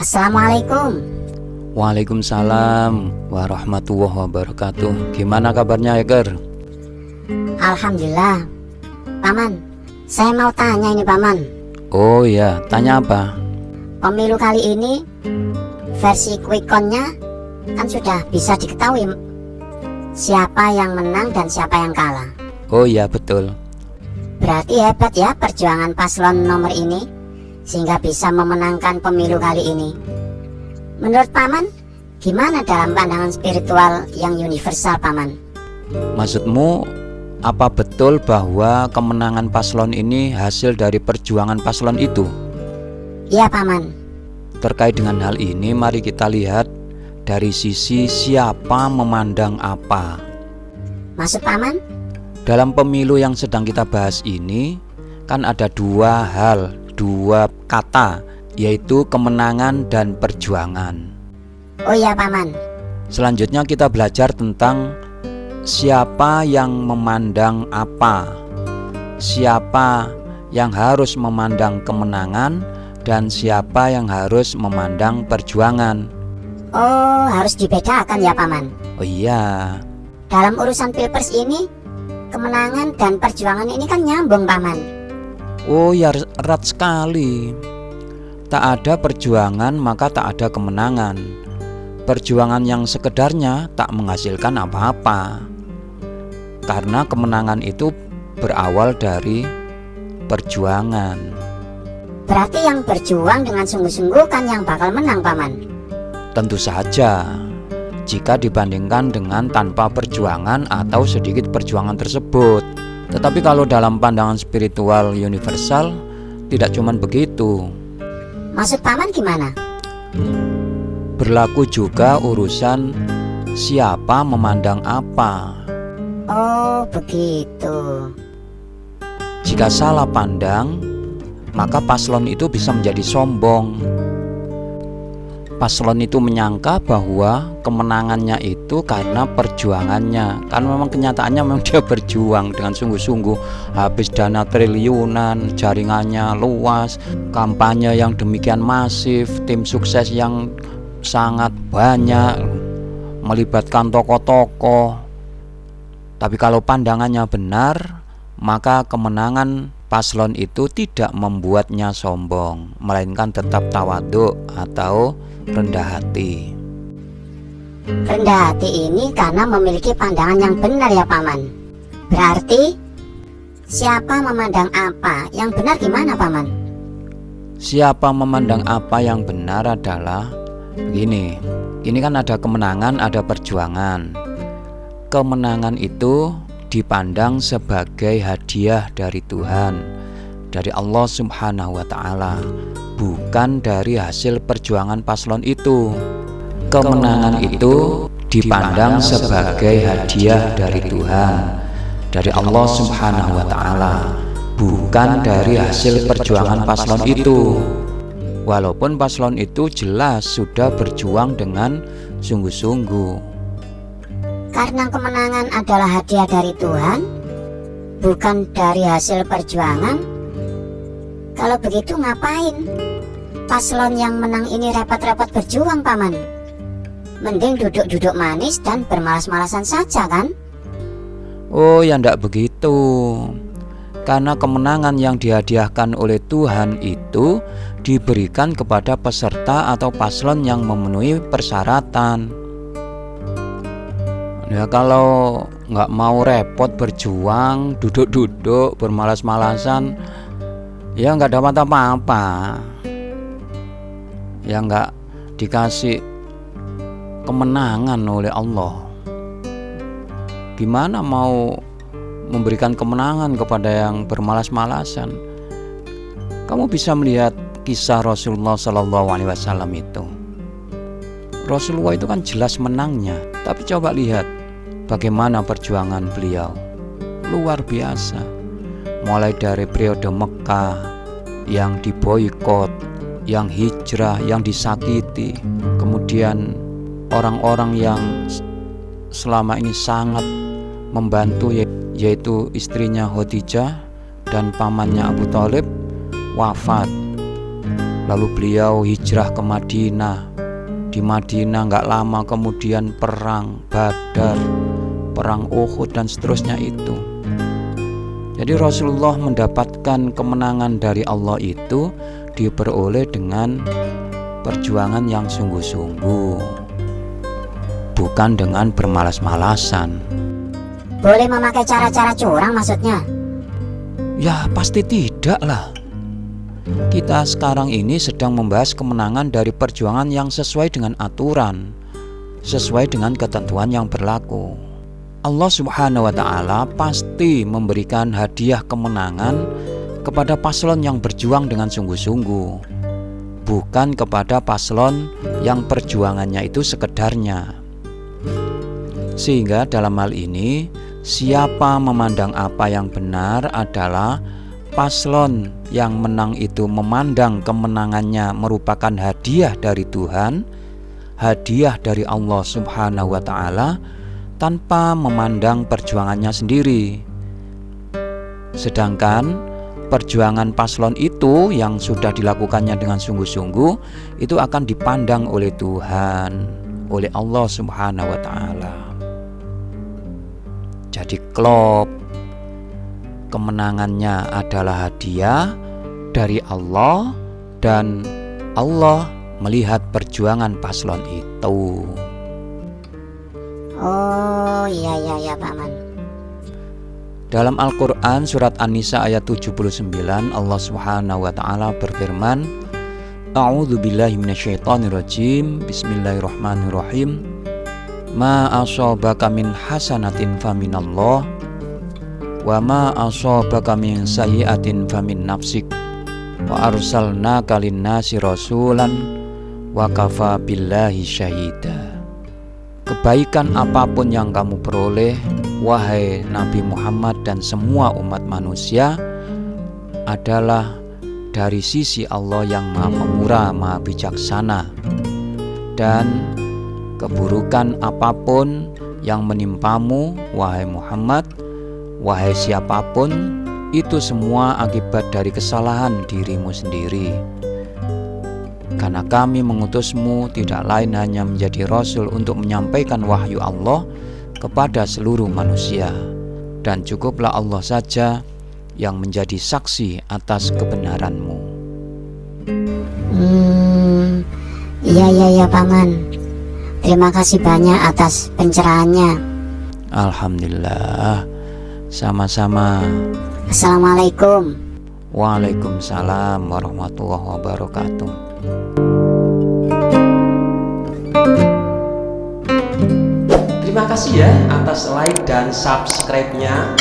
Assalamualaikum. Waalaikumsalam warahmatullahi wabarakatuh. Gimana kabarnya Eger? Alhamdulillah. Paman, saya mau tanya ini Paman. Oh ya, tanya apa? Pemilu kali ini versi quick count-nya kan sudah bisa diketahui siapa yang menang dan siapa yang kalah. Oh ya, betul. Berarti hebat ya perjuangan paslon nomor ini sehingga bisa memenangkan pemilu kali ini. Menurut Paman, gimana dalam pandangan spiritual yang universal Paman? Maksudmu apa betul bahwa kemenangan paslon ini hasil dari perjuangan paslon itu? Iya Paman. Terkait dengan hal ini, mari kita lihat dari sisi siapa memandang apa. Maksud Paman? Dalam pemilu yang sedang kita bahas ini kan ada dua hal, dua kata, yaitu kemenangan dan perjuangan. Oh iya Paman. Selanjutnya kita belajar tentang siapa yang memandang apa, siapa yang harus memandang kemenangan dan siapa yang harus memandang perjuangan. Oh, harus dibedakan ya Paman. Oh iya. Dalam urusan pilpres ini, kemenangan dan perjuangan ini kan nyambung Paman. Oh ya, erat sekali. Tak ada perjuangan maka tak ada kemenangan. Perjuangan yang sekedarnya tak menghasilkan apa-apa, karena kemenangan itu berawal dari perjuangan. Berarti yang berjuang dengan sungguh-sungguh kan yang bakal menang Paman. Tentu saja, jika dibandingkan dengan tanpa perjuangan atau sedikit perjuangan tersebut. Tetapi kalau dalam pandangan spiritual universal, tidak cuma begitu. Maksud Paman gimana? Berlaku juga urusan siapa memandang apa. Oh begitu. Jika salah pandang, maka paslon itu bisa menjadi sombong. Paslon itu menyangka bahwa kemenangannya itu karena perjuangannya. Kan memang kenyataannya memang dia berjuang dengan sungguh-sungguh, habis dana triliunan, jaringannya luas, kampanye yang demikian masif, tim sukses yang sangat banyak, melibatkan tokoh-tokoh. Tapi kalau pandangannya benar, maka kemenangan paslon itu tidak membuatnya sombong, melainkan tetap tawadhu atau rendah hati. Rendah hati ini karena memiliki pandangan yang benar ya Paman. Berarti siapa memandang apa yang benar gimana Paman? Siapa memandang apa yang benar adalah begini. Ini kan ada kemenangan, ada perjuangan. Kemenangan itu dipandang sebagai hadiah dari Tuhan, dari Allah Subhanahu wa Ta'ala, bukan dari hasil perjuangan paslon itu. Kemenangan itu dipandang sebagai hadiah dari Tuhan, dari Allah Subhanahu wa Ta'ala, bukan dari hasil perjuangan paslon itu. Walaupun paslon itu jelas sudah berjuang dengan sungguh-sungguh. Karena kemenangan adalah hadiah dari Tuhan, bukan dari hasil perjuangan. Kalau begitu ngapain paslon yang menang ini repot-repot berjuang Paman? Mending duduk-duduk manis dan bermalas-malasan saja kan? Oh ya, ndak begitu. Karena kemenangan yang dihadiahkan oleh Tuhan itu diberikan kepada peserta atau paslon yang memenuhi persyaratan. Ya kalau nggak mau repot berjuang, duduk-duduk, bermalas-malasan, ya nggak dapat apa-apa. Ya nggak dikasih kemenangan oleh Allah. Gimana mau memberikan kemenangan kepada yang bermalas-malasan? Kamu bisa melihat kisah Rasulullah SAW itu. Rasulullah itu kan jelas menangnya, tapi coba lihat bagaimana perjuangan beliau. Luar biasa. Mulai dari periode Mekah yang diboikot, yang hijrah, yang disakiti, kemudian orang-orang yang selama ini sangat membantu, yaitu istrinya Khadijah dan pamannya Abu Thalib wafat. Lalu beliau hijrah ke Madinah. Di Madinah nggak lama kemudian perang Badar, perang Uhud dan seterusnya itu. Jadi Rasulullah mendapatkan kemenangan dari Allah itu diperoleh dengan perjuangan yang sungguh-sungguh, bukan dengan bermalas-malasan. Boleh memakai cara-cara curang maksudnya? Ya pasti tidak lah. Kita sekarang ini sedang membahas kemenangan dari perjuangan yang sesuai dengan aturan, sesuai dengan ketentuan yang berlaku. Allah Subhanahu wa ta'ala pasti memberikan hadiah kemenangan kepada paslon yang berjuang dengan sungguh-sungguh, bukan kepada paslon yang perjuangannya itu sekedarnya. Sehingga dalam hal ini, siapa memandang apa yang benar adalah paslon yang menang itu memandang kemenangannya merupakan hadiah dari Tuhan, hadiah dari Allah Subhanahu wa ta'ala, tanpa memandang perjuangannya sendiri. Sedangkan perjuangan paslon itu yang sudah dilakukannya dengan sungguh-sungguh itu akan dipandang oleh Tuhan, oleh Allah Subhanahu wa ta'ala. Jadi klop, kemenangannya adalah hadiah dari Allah dan Allah melihat perjuangan paslon itu. Oh iya Paman. Dalam Al-Quran surat An-Nisa ayat 79 Allah Subhanahu wa ta'ala berfirman, A'udzu billahi minasyaitonir rajim. Bismillahirrahmanirrahim. Ma ashabaka min hasanatin faminallah wa ma ashabaka min sayyi'atin famin nafsik wa arsalnaka linnasi rasulan wa kafa billahi syahida. Kebaikan apapun yang kamu peroleh, wahai Nabi Muhammad dan semua umat manusia, adalah dari sisi Allah yang Maha Pemurah, Maha Bijaksana. Dan keburukan apapun yang menimpamu, wahai Muhammad, wahai siapapun, itu semua akibat dari kesalahan dirimu sendiri. Karena kami mengutusmu tidak lain hanya menjadi Rasul untuk menyampaikan wahyu Allah kepada seluruh manusia. Dan cukuplah Allah saja yang menjadi saksi atas kebenaranmu. Iya Paman. Terima kasih banyak atas pencerahannya. Alhamdulillah. Sama-sama. Assalamualaikum. Waalaikumsalam warahmatullahi wabarakatuh. Terima kasih ya atas like dan subscribe-nya.